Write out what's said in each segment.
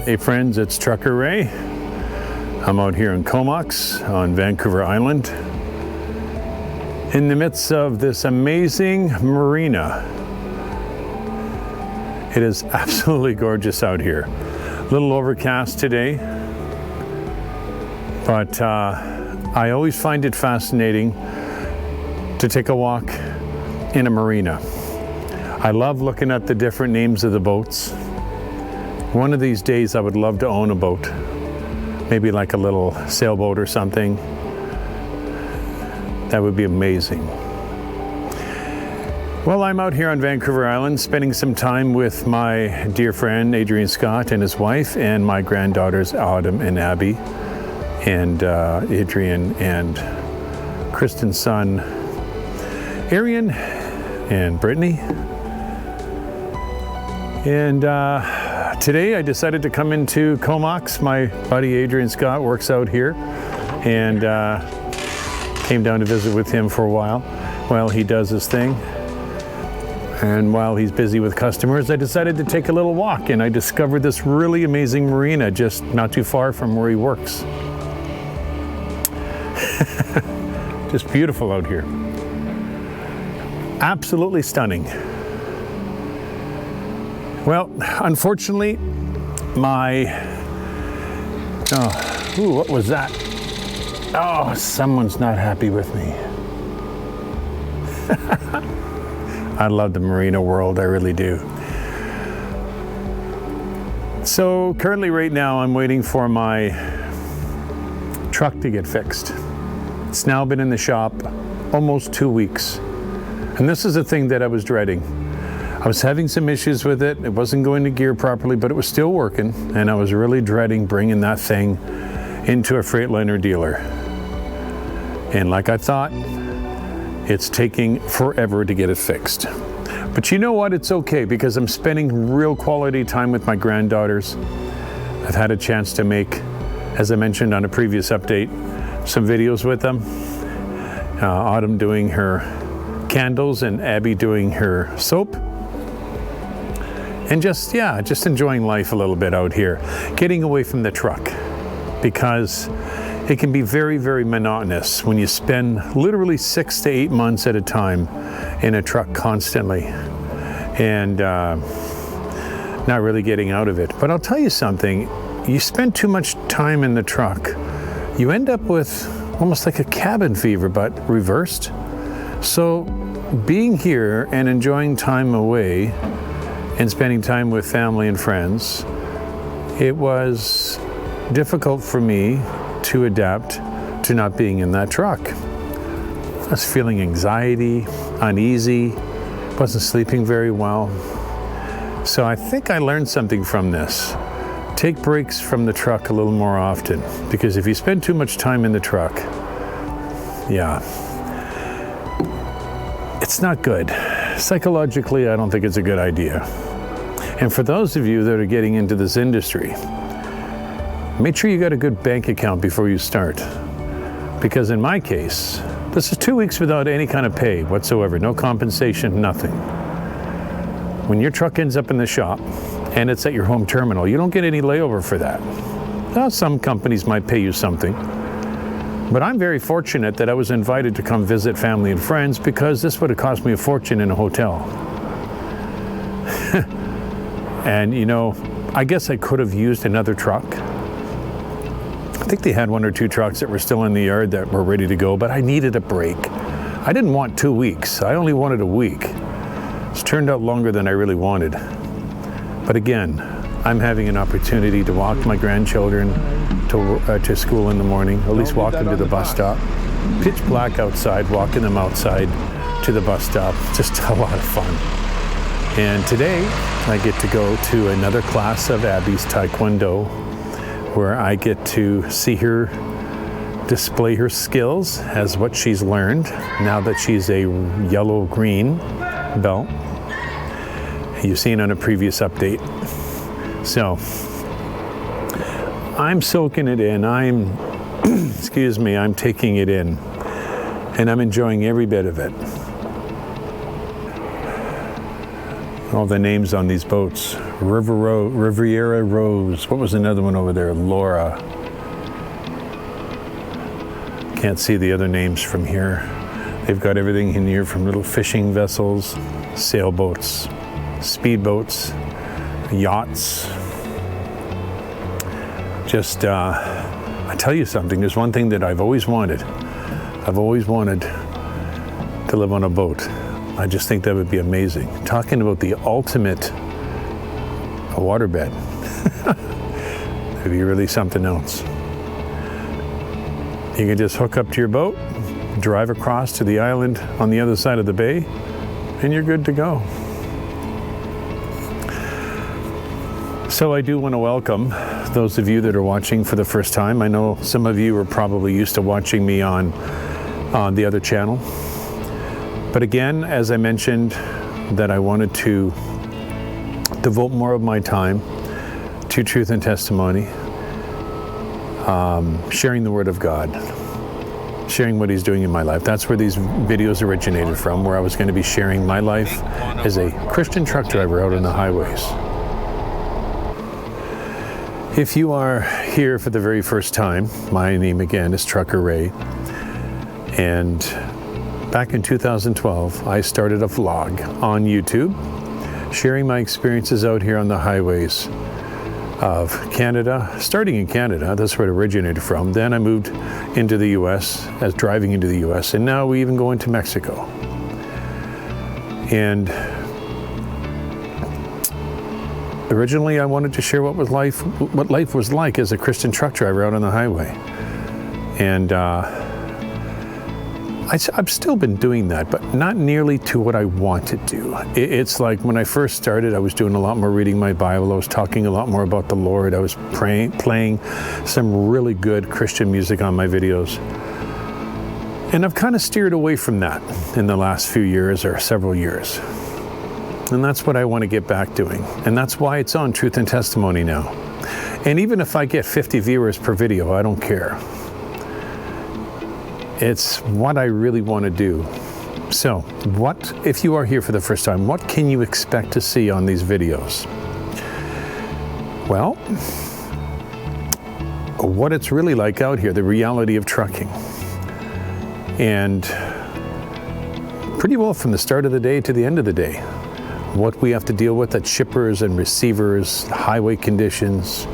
Hey friends, it's Trucker Ray. I'm out here in Comox on Vancouver Island in the midst of this amazing marina. It is absolutely gorgeous out here. A little overcast today, but I always find it fascinating to take a walk in a marina. I love looking at the different names of the boats. One of these days I would love to own a boat, maybe like a little sailboat or something. That would be amazing. Well, I'm out here on Vancouver Island spending some time with my dear friend Adrian Scott and his wife and my granddaughters Autumn and Abby and Adrian and Kristen's son Arian and Brittany. And today I decided to come into Comox. My buddy Adrian Scott works out here and came down to visit with him for a while he does his thing. And while he's busy with customers, I decided to take a little walk, and I discovered this really amazing marina just not too far from where he works. Just beautiful out here. Absolutely stunning. Well, unfortunately, what was that? Oh, someone's not happy with me. I love the marina world, I really do. So currently right now I'm waiting for my truck to get fixed. It's now been in the shop almost 2 weeks. And this is the thing that I was dreading. I was having some issues with it. It wasn't going to gear properly, but it was still working. And I was really dreading bringing that thing into a Freightliner dealer. And like I thought, it's taking forever to get it fixed. But you know what? It's okay because I'm spending real quality time with my granddaughters. I've had a chance to make, as I mentioned on a previous update, some videos with them. Autumn doing her candles and Abby doing her soap. And just enjoying life a little bit out here, getting away from the truck, because it can be very, very monotonous when you spend literally 6 to 8 months at a time in a truck constantly and not really getting out of it. But I'll tell you something, you spend too much time in the truck, you end up with almost like a cabin fever, but reversed. So being here and enjoying time away and spending time with family and friends, it was difficult for me to adapt to not being in that truck. I was feeling anxiety, uneasy, wasn't sleeping very well. So I think I learned something from this. Take breaks from the truck a little more often, because if you spend too much time in the truck, it's not good. Psychologically, I don't think it's a good idea. And for those of you that are getting into this industry, make sure you got a good bank account before you start. Because in my case, this is 2 weeks without any kind of pay whatsoever, no compensation, nothing. When your truck ends up in the shop and it's at your home terminal, you don't get any layover for that. Now, some companies might pay you something, but I'm very fortunate that I was invited to come visit family and friends, because this would have cost me a fortune in a hotel. And you know, I guess I could have used another truck. I think they had 1 or 2 trucks that were still in the yard that were ready to go, but I needed a break. I didn't want 2 weeks. I only wanted a week. It's turned out longer than I really wanted. But again, I'm having an opportunity to walk my grandchildren to school in the morning, at least walk them to the bus stop. Pitch black outside, walking them outside to the bus stop. Just a lot of fun. And today, I get to go to another class of Abby's Taekwondo, where I get to see her display her skills as what she's learned now that she's a yellow-green belt. You've seen on a previous update. So, I'm soaking it in. I'm taking it in. And I'm enjoying every bit of it. All the names on these boats. Riviera Rose. What was another one over there? Laura. Can't see the other names from here. They've got everything in here from little fishing vessels, sailboats, speedboats, yachts. Just, I tell you something, there's one thing that I've always wanted. I've always wanted to live on a boat. I just think that would be amazing. Talking about the ultimate waterbed. It'd be really something else. You can just hook up to your boat, drive across to the island on the other side of the bay, and you're good to go. So I do want to welcome those of you that are watching for the first time. I know some of you are probably used to watching me on the other channel. But again, as I mentioned, that I wanted to devote more of my time to truth and testimony, sharing the Word of God, sharing what He's doing in my life. That's where these videos originated from, where I was going to be sharing my life as a Christian truck driver out on the highways. If you are here for the very first time, my name again is Trucker Ray, and back in 2012, I started a vlog on YouTube, sharing my experiences out here on the highways of Canada, starting in Canada. That's where it originated from. Then I moved into the US, as driving into the US, and now we even go into Mexico. And originally I wanted to share what life was like as a Christian truck driver out on the highway. And I've still been doing that, but not nearly to what I wanted to. It's like when I first started, I was doing a lot more reading my Bible. I was talking a lot more about the Lord. I was playing some really good Christian music on my videos. And I've kind of steered away from that in the last few years or several years. And that's what I want to get back doing. And that's why it's on Truth and Testimony now. And even if I get 50 viewers per video, I don't care. It's what I really want to do. So, if you are here for the first time, what can you expect to see on these videos? Well, what it's really like out here, the reality of trucking. And pretty well from the start of the day to the end of the day, what we have to deal with at shippers and receivers, highway conditions,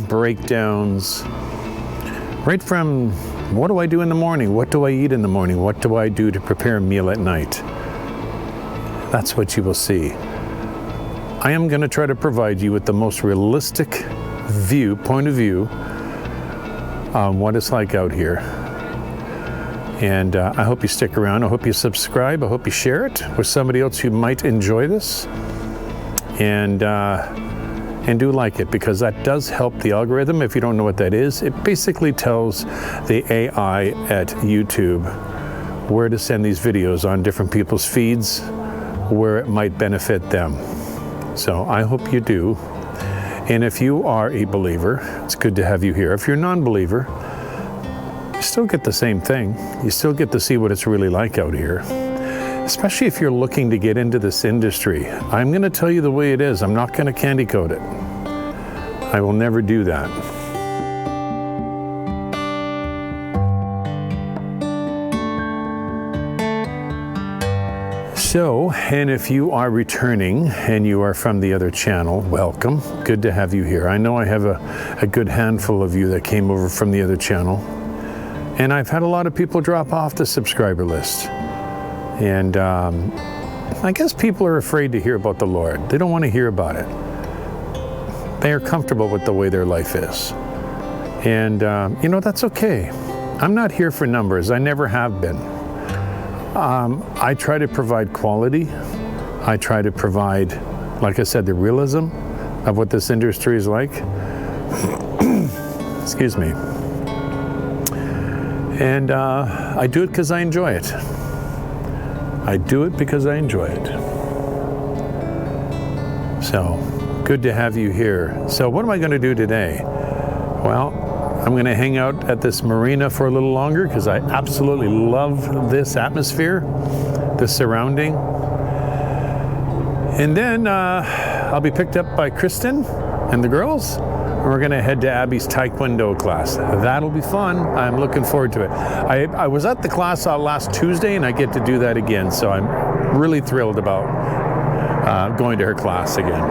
breakdowns, right from what do I do in the morning? What do I eat in the morning? What do I do to prepare a meal at night? That's what you will see. I am going to try to provide you with the most realistic point of view on what it's like out here. And I hope you stick around. I hope you subscribe. I hope you share it with somebody else who might enjoy this. And do like it, because that does help the algorithm. If you don't know what that is, it basically tells the AI at YouTube where to send these videos on different people's feeds, where it might benefit them. So I hope you do. And if you are a believer, it's good to have you here. If you're a non-believer, you still get the same thing. You still get to see what it's really like out here. Especially if you're looking to get into this industry. I'm going to tell you the way it is. I'm not going to candy coat it. I will never do that. So, and if you are returning and you are from the other channel, welcome. Good to have you here. I know I have a good handful of you that came over from the other channel. And I've had a lot of people drop off the subscriber list. And I guess people are afraid to hear about the Lord. They don't want to hear about it. They are comfortable with the way their life is. And, that's okay. I'm not here for numbers. I never have been. I try to provide quality. I try to provide, like I said, the realism of what this industry is like. Excuse me. And I do it because I enjoy it. I do it because I enjoy it. So, good to have you here. So, what am I going to do today? Well, I'm going to hang out at this marina for a little longer because I absolutely love this atmosphere, this surrounding. And then I'll be picked up by Kristen and the girls. We're gonna head to Abby's Taekwondo class. That'll be fun. I'm looking forward to it. I was at the class last Tuesday, and I get to do that again, so I'm really thrilled about going to her class again.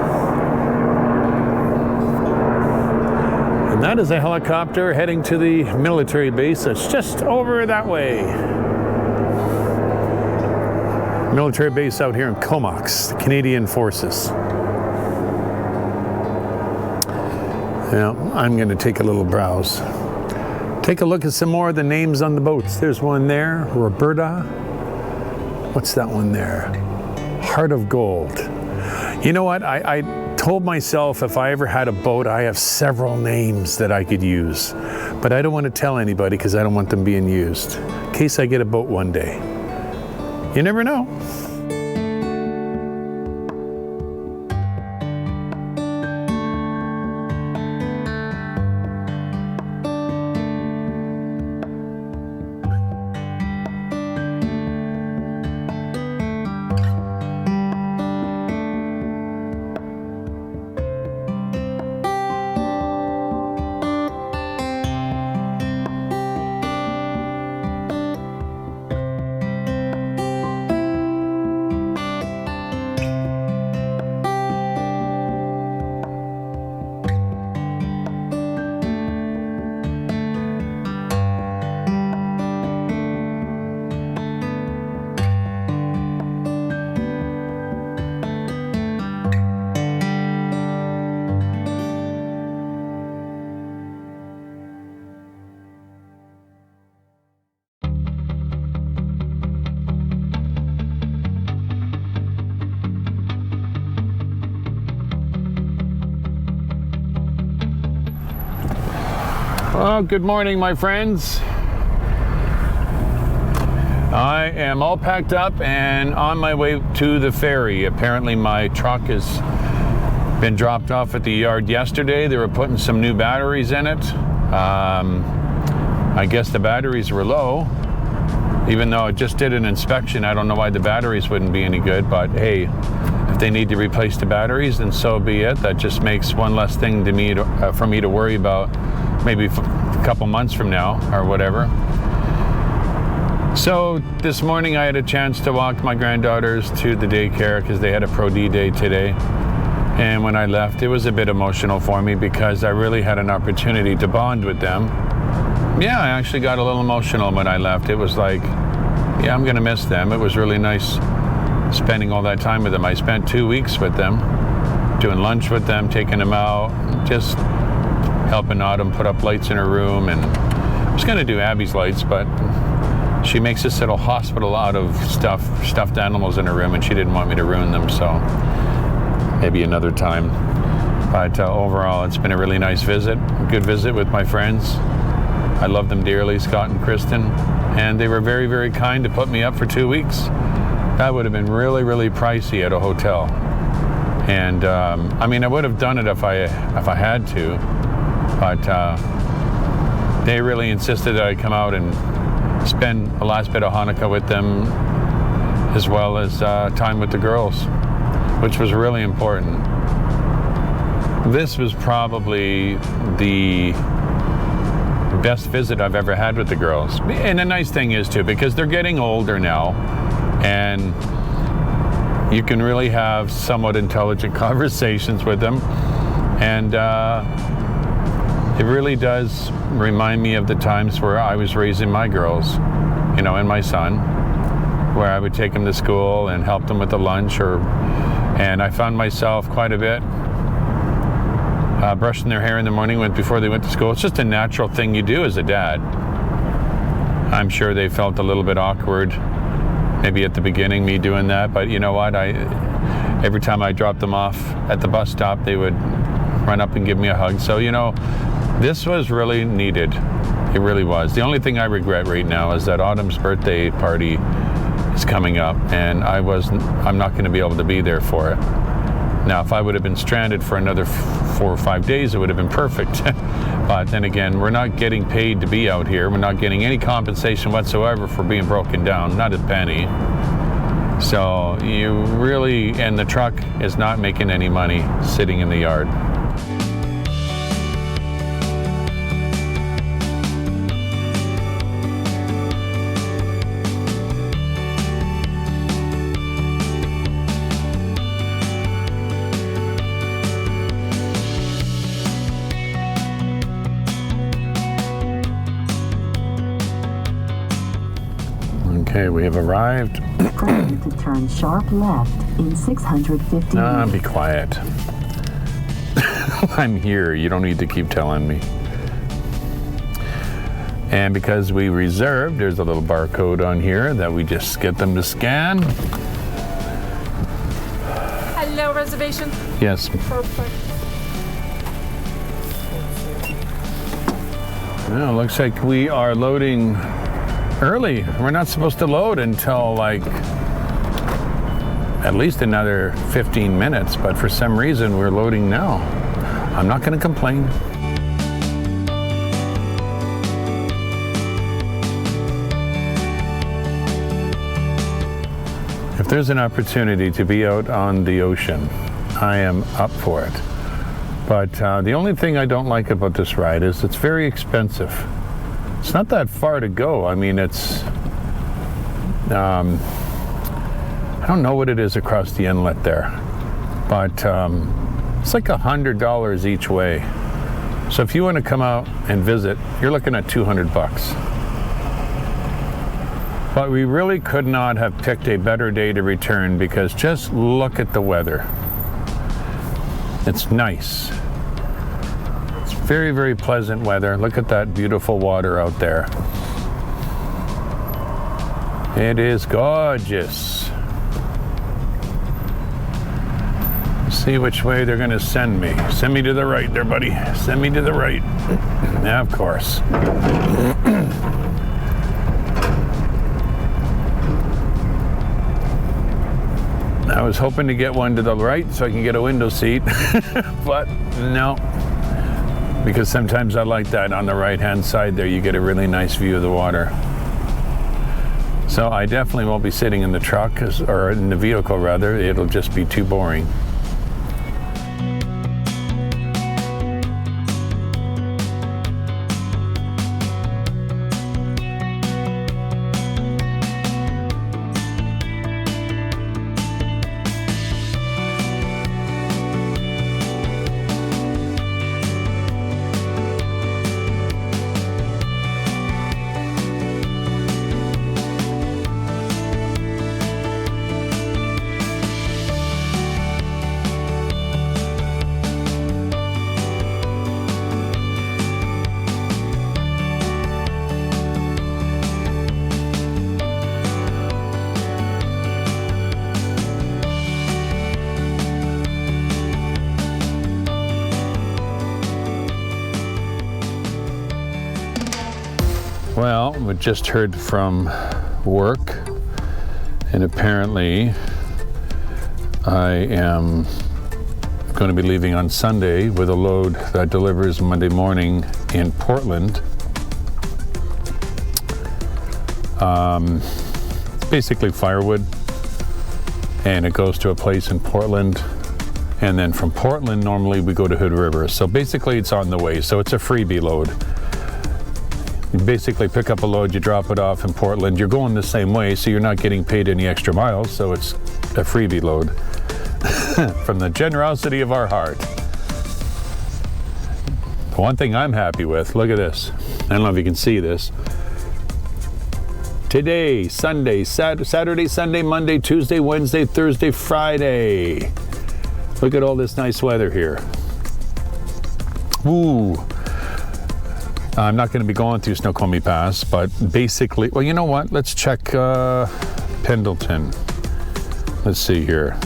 And that is a helicopter heading to the military base that's just over that way. Military base out here in Comox, the Canadian Forces. Now, I'm going to take a little browse. Take a look at some more of the names on the boats. There's one there, Roberta. What's that one there? Heart of Gold. You know what? I told myself if I ever had a boat, I have several names that I could use. But I don't want to tell anybody because I don't want them being used. In case I get a boat one day. You never know. Well, good morning, my friends. I am all packed up and on my way to the ferry. Apparently my truck has been dropped off at the yard yesterday. They were putting some new batteries in it. I guess the batteries were low. Even though I just did an inspection, I don't know why the batteries wouldn't be any good, but hey, if they need to replace the batteries, then so be it. That just makes one less thing to me for me to worry about maybe a couple months from now or whatever. So this morning I had a chance to walk my granddaughters to the daycare because they had a Pro D day today. And when I left, it was a bit emotional for me because I really had an opportunity to bond with them. Yeah, I actually got a little emotional when I left. It was like, yeah, I'm gonna miss them. It was really nice spending all that time with them. I spent 2 weeks with them, doing lunch with them, taking them out, just helping Autumn put up lights in her room. And I was gonna do Abby's lights, but she makes this little hospital out of stuffed animals in her room, and she didn't want me to ruin them, so maybe another time. But overall, it's been a really nice visit, a good visit with my friends. I love them dearly, Scott and Kristen, and they were very, very kind to put me up for 2 weeks. That would have been really, really pricey at a hotel. And I mean, I would have done it if I had to, but they really insisted that I come out and spend the last bit of Hanukkah with them, as well as time with the girls, which was really important. This was probably the best visit I've ever had with the girls. And the nice thing is too, because they're getting older now, and you can really have somewhat intelligent conversations with them. And it really does remind me of the times where I was raising my girls, you know, and my son, where I would take them to school and help them with the lunch, and I found myself quite a bit brushing their hair in the morning before they went to school. It's just a natural thing you do as a dad. I'm sure they felt a little bit awkward maybe at the beginning, me doing that, but you know what? Every time I dropped them off at the bus stop, they would run up and give me a hug. So, you know, this was really needed. It really was. The only thing I regret right now is that Autumn's birthday party is coming up, and I'm not going to be able to be there for it. Now, if I would have been stranded for another 4 or 5 days, it would have been perfect. But then again, we're not getting paid to be out here. We're not getting any compensation whatsoever for being broken down, not a penny. So you really, and the truck is not making any money sitting in the yard. Okay, we have arrived. Prepare to turn sharp left in 650 meters. Be quiet. I'm here. You don't need to keep telling me. And because we reserved, there's a little barcode on here that we just get them to scan. Hello, reservation? Yes. Perfect. Well, looks like we are loading early. We're not supposed to load until like at least another 15 minutes, but for some reason we're loading now. I'm not going to complain. If there's an opportunity to be out on the ocean, I am up for it. But the only thing I don't like about this ride is it's very expensive. It's not that far to go. I mean, it's, I don't know what it is across the inlet there, but it's like $100 each way. So if you want to come out and visit, you're looking at 200 bucks. But we really could not have picked a better day to return because just look at the weather. It's nice. Very, very pleasant weather. Look at that beautiful water out there. It is gorgeous. See which way they're going to send me. Send me to the right there, buddy. Send me to the right. Yeah, of course. I was hoping to get one to the right so I can get a window seat, but no. Because sometimes I like that on the right-hand side there, you get a really nice view of the water. So I definitely won't be sitting in the truck, or in the vehicle rather, it'll just be too boring. Well, we just heard from work, and apparently I am going to be leaving on Sunday with a load that delivers Monday morning in Portland. It's basically firewood, and it goes to a place in Portland, and then from Portland normally we go to Hood River. So basically it's on the way, so it's a freebie load. You basically pick up a load, you drop it off in Portland. You're going the same way, so you're not getting paid any extra miles, so it's a freebie load from the generosity of our heart. The one thing I'm happy with, look at this. I don't know if you can see this. Today, Sunday, Saturday, Sunday, Monday, Tuesday, Wednesday, Thursday, Friday. Look at all this nice weather here. Ooh. I'm not going to be going through Snoqualmie Pass, but basically, well, you know what? Let's check Pendleton. Let's see here.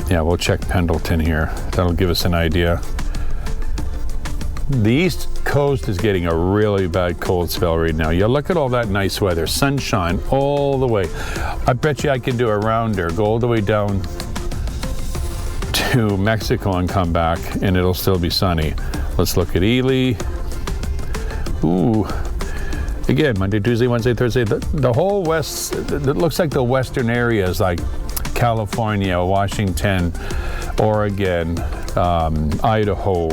Yeah, we'll check Pendleton here. That'll give us an idea. The East Coast is getting a really bad cold spell right now. Yeah, look at all that nice weather. Sunshine all the way. I bet you I can do a rounder, go all the way down to Mexico and come back, and it'll still be sunny. Let's look at Ely. Ooh, Again, Monday, Tuesday, Wednesday, Thursday, the whole west, it looks like the western areas like California, Washington, Oregon, Idaho,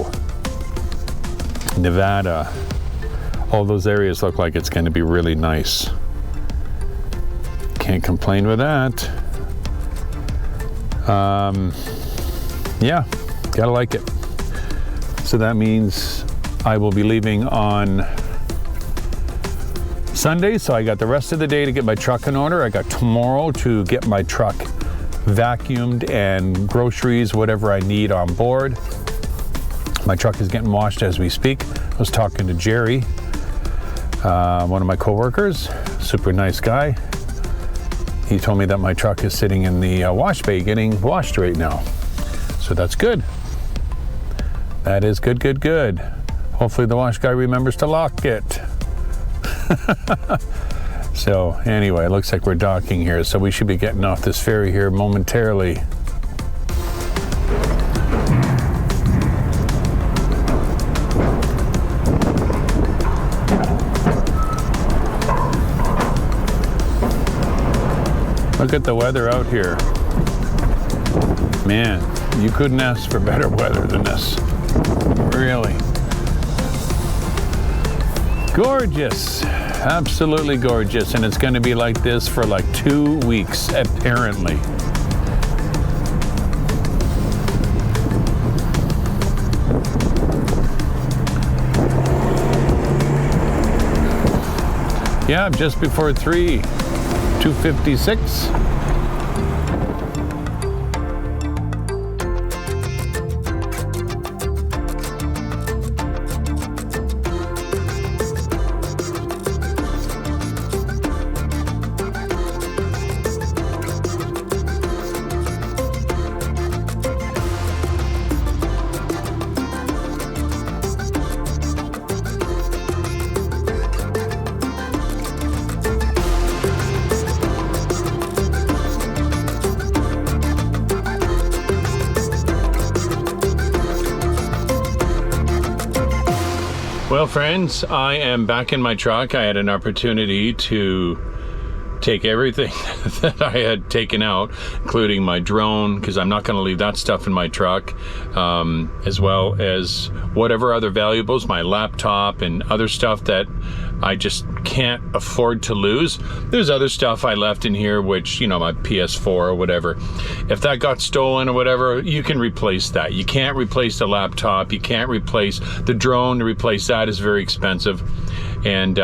Nevada, all those areas look like it's going to be really nice. Can't complain with that. Yeah, gotta like it. So that means I will be leaving on Sunday, so I got the rest of the day to get my truck in order. I got tomorrow to get my truck vacuumed and groceries, whatever I need on board. My truck is getting washed as we speak. I was talking to Jerry, one of my coworkers, super nice guy. He told me that my truck is sitting in the wash bay getting washed right now. So that's good. That is good, good, good. Hopefully the wash guy remembers to lock it. So anyway, it looks like we're docking here, so we should be getting off this ferry here momentarily. Look at the weather out here. Man, you couldn't ask for better weather than this. Really. Gorgeous. Absolutely gorgeous. And it's going to be like this for like 2 weeks, apparently. Yeah, just before 3, 2:56. Well, friends, I am back in my truck. I had an opportunity to take everything that I had taken out, including my drone, because I'm not going to leave that stuff in my truck, as well as whatever other valuables, my laptop and other stuff that I just can't afford to lose. There's other stuff I left in here, which, you know, my PS4 or whatever. If that got stolen or whatever, you can replace that. You can't replace the laptop. You can't replace the drone. To replace that is very expensive. And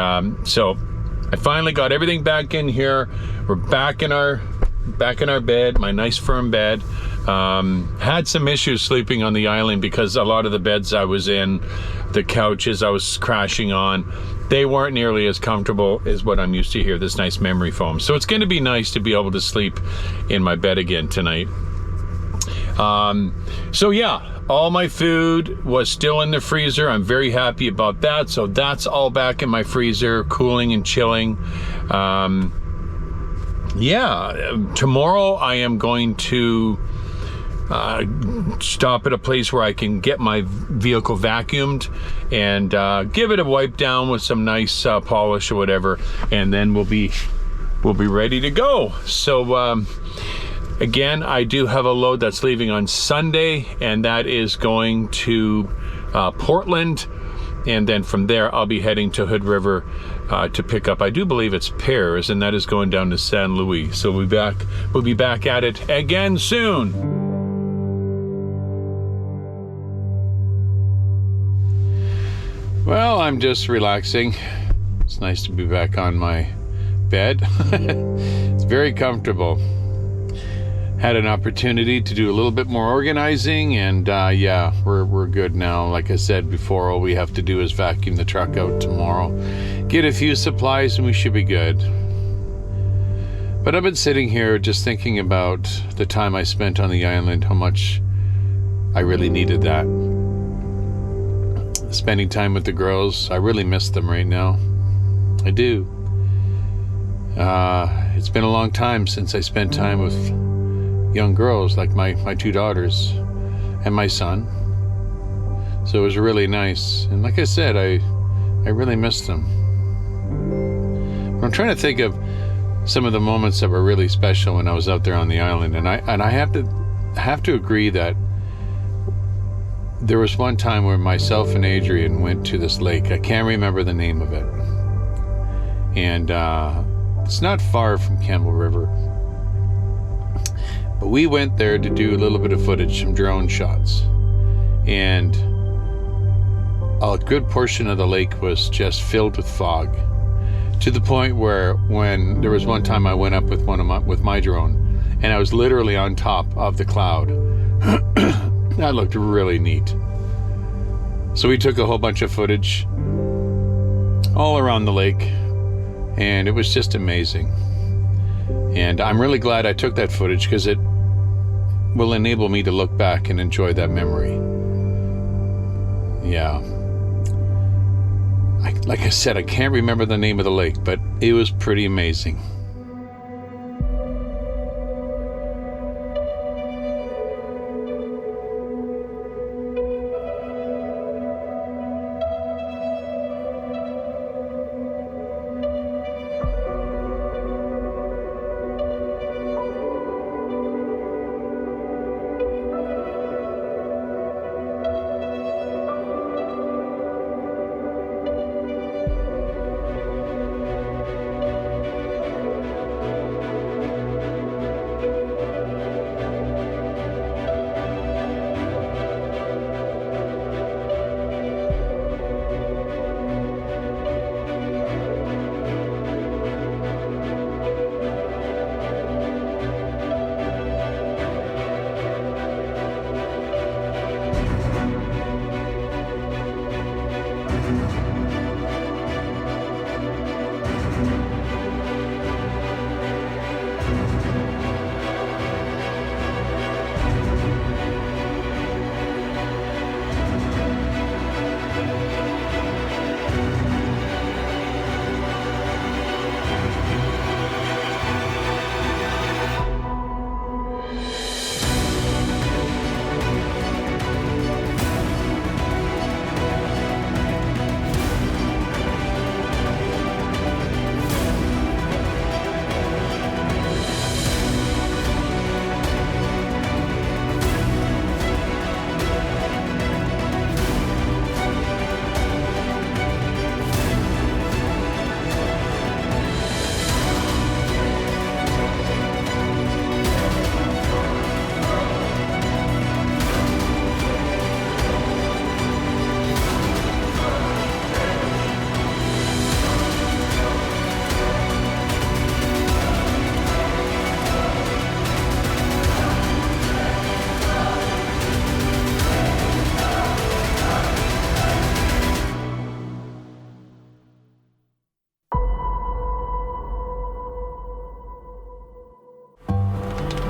so I finally got everything back in here. We're back in our bed, my nice firm bed. Had some issues sleeping on the island because a lot of the beds I was in, the couches I was crashing on, they weren't nearly as comfortable as what I'm used to here, this nice memory foam. So it's going to be nice to be able to sleep in my bed again tonight. So yeah, all my food was still in the freezer. I'm very happy about that. So that's all back in my freezer, cooling and chilling. Yeah, tomorrow I am going to stop at a place where I can get my vehicle vacuumed and give it a wipe down with some nice polish or whatever, and then we'll be ready to go. So again, I do have a load that's leaving on Sunday, and that is going to Portland, and then from there I'll be heading to Hood River to pick up, I do believe it's pears, and that is going down to San Luis. So we'll be back at it again soon. Well, I'm just relaxing. It's nice to be back on my bed. It's very comfortable. Had an opportunity to do a little bit more organizing, and yeah, we're good now. Like I said before, all we have to do is vacuum the truck out tomorrow, get a few supplies, and we should be good. But I've been sitting here just thinking about the time I spent on the island, how much I really needed that. Spending time with the girls, I really miss them right now. I do. It's been a long time since I spent time with young girls like my two daughters and my son. So it was really nice. And like I said, I really miss them. I'm trying to think of some of the moments that were really special when I was out there on the island, and I have to agree that there was one time where myself and Adrian went to this lake. I can't remember the name of it, and it's not far from Campbell River, but we went there to do a little bit of footage, some drone shots, and a good portion of the lake was just filled with fog, to the point where when there was one time I went up with my drone, and I was literally on top of the cloud. That looked really neat. So we took a whole bunch of footage all around the lake, and it was just amazing. And I'm really glad I took that footage, because it will enable me to look back and enjoy that memory. Yeah. Like I said, I can't remember the name of the lake, but it was pretty amazing.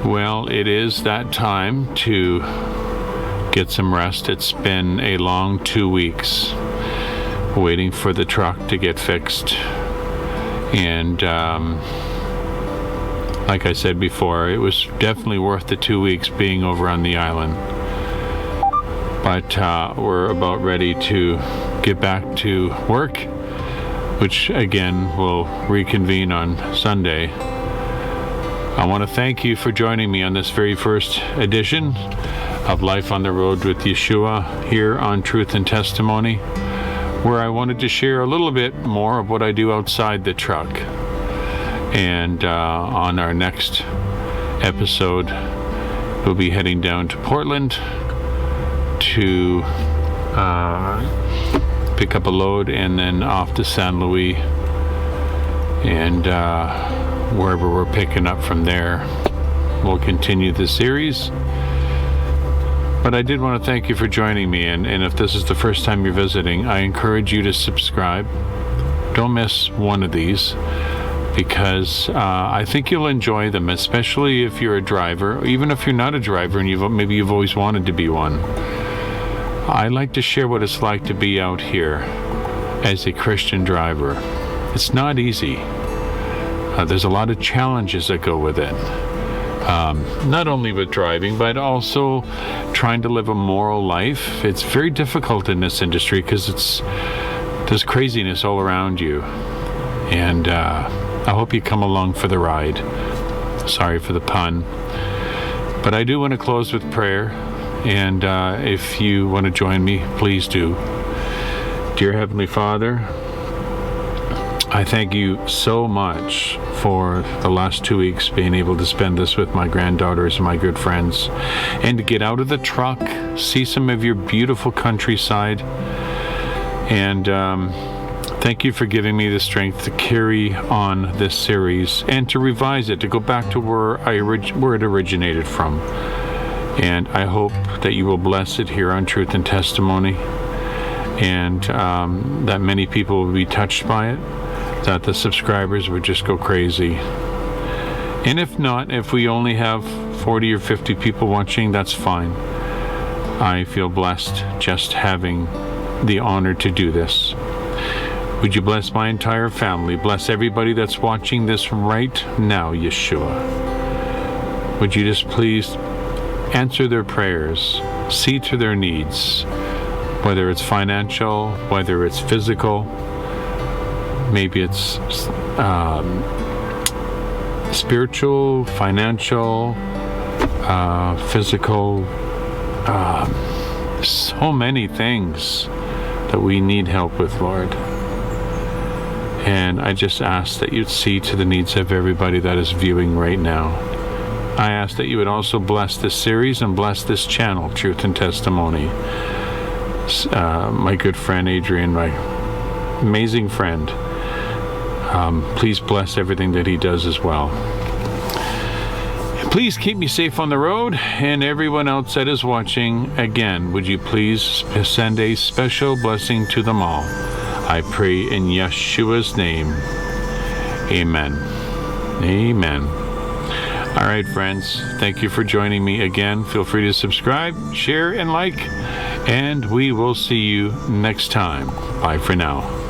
Well, it is that time to get some rest. It's been a long 2 weeks waiting for the truck to get fixed. And like I said before, it was definitely worth the 2 weeks being over on the island. But we're about ready to get back to work, which again will reconvene on Sunday. I want to thank you for joining me on this very first edition of Life on the Road with Yeshua here on Truth and Testimony, where I wanted to share a little bit more of what I do outside the truck. And on our next episode, we'll be heading down to Portland to pick up a load, and then off to San Luis, and wherever we're picking up from there, we'll continue the series. But I did want to thank you for joining me, and if this is the first time you're visiting, I encourage you to subscribe. Don't miss one of these, because I think you'll enjoy them, especially if you're a driver, even if you're not a driver and maybe you've always wanted to be one. I like to share what it's like to be out here as a Christian driver. It's not easy. There's a lot of challenges that go with it. Not only with driving, but also trying to live a moral life. It's very difficult in this industry because there's craziness all around you. And I hope you come along for the ride. Sorry for the pun. But I do want to close with prayer. And if you want to join me, please do. Dear Heavenly Father, I thank you so much for the last 2 weeks being able to spend this with my granddaughters and my good friends, and to get out of the truck, see some of your beautiful countryside, and thank you for giving me the strength to carry on this series and to revise it, to go back to where it originated from. And I hope that you will bless it here on Truth and Testimony, and that many people will be touched by it, that the subscribers would just go crazy. And if not, if we only have 40 or 50 people watching, that's fine. I feel blessed just having the honor to do this. Would you bless my entire family? Bless everybody that's watching this right now, Yeshua. Would you just please answer their prayers, see to their needs, whether it's financial, whether it's physical, maybe it's spiritual, financial, physical, so many things that we need help with, Lord. And I just ask that you'd see to the needs of everybody that is viewing right now. I ask that you would also bless this series and bless this channel, Truth and Testimony. My good friend Adrian, my amazing friend, please bless everything that he does as well. Please keep me safe on the road, and everyone else that is watching, again, would you please send a special blessing to them all. I pray in Yeshua's name. Amen. Amen. All right, friends, thank you for joining me again. Feel free to subscribe, share, and like, and we will see you next time. Bye for now.